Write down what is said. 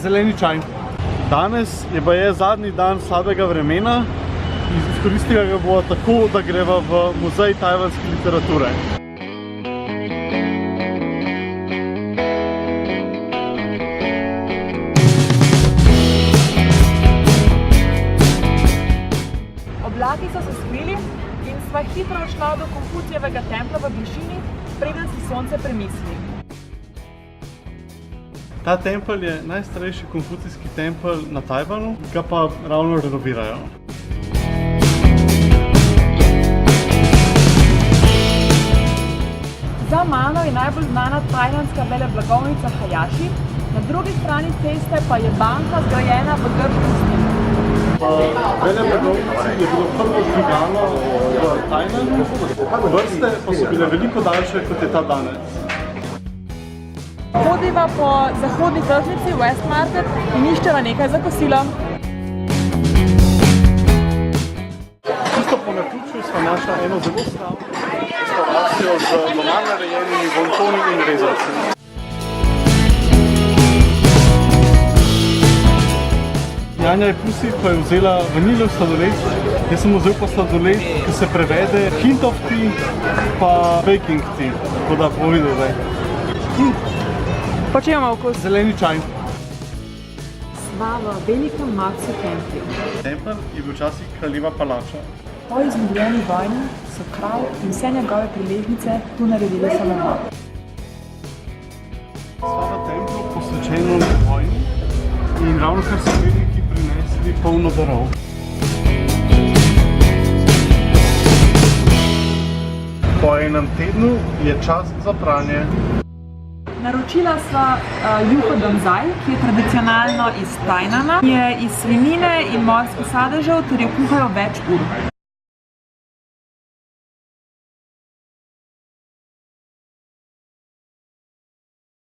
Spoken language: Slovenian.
zeleni čaj. Danes je baje zadnji dan slabega vremena. Izkoristila ga bo tako, da greva v muzej tajvanske literature. Oblaki so se skrili in sva hitro odšla do Konfucijevega templja v bližini, preden si sonce premisli. Ta tempelj je najstarejši konfucijski tempelj na Tajvanu, ga pa ravno renovirajo. Za mano je najbolj znana tajvanska veleblagovnica Hayashi, na drugi strani ceste pa je banka zgrajena v grškem stilu. Veleblagovnici je bilo prvo žigalo v Tajvanu, vrste pa so bile veliko daljše, kot je ta danes. Hodiva po zahodni tržnici West Market in iščeva nekaj za kosilo. Čisto po naključju sva našla eno zelo slavno restauracijo z doma narejenimi vontoni in rezanci. Janja Pusi pa je vzela vaniljev sladoled, jaz sem vzel pa sladoled, ki se prevede hint of tea pa baking tea, tako da bomo videli zdaj. Počujemo okus. Zeleni čaj. Sva v velikem Maksu templju. Tempelj je bil včasih kraljeva palača. Po izgubljeni vojni so kralj in vse njegove priležnice tu naredili samomor. Sva v templju posvečeno vojni in ravno kar so veliki prinesli polno darov. Po enem tednu je čas za pranje. Naročila sva juho donzai, ki je tradicionalno iz Tajnana. Je iz svinjine in morskih sadežev ter jo kuhajo več ur.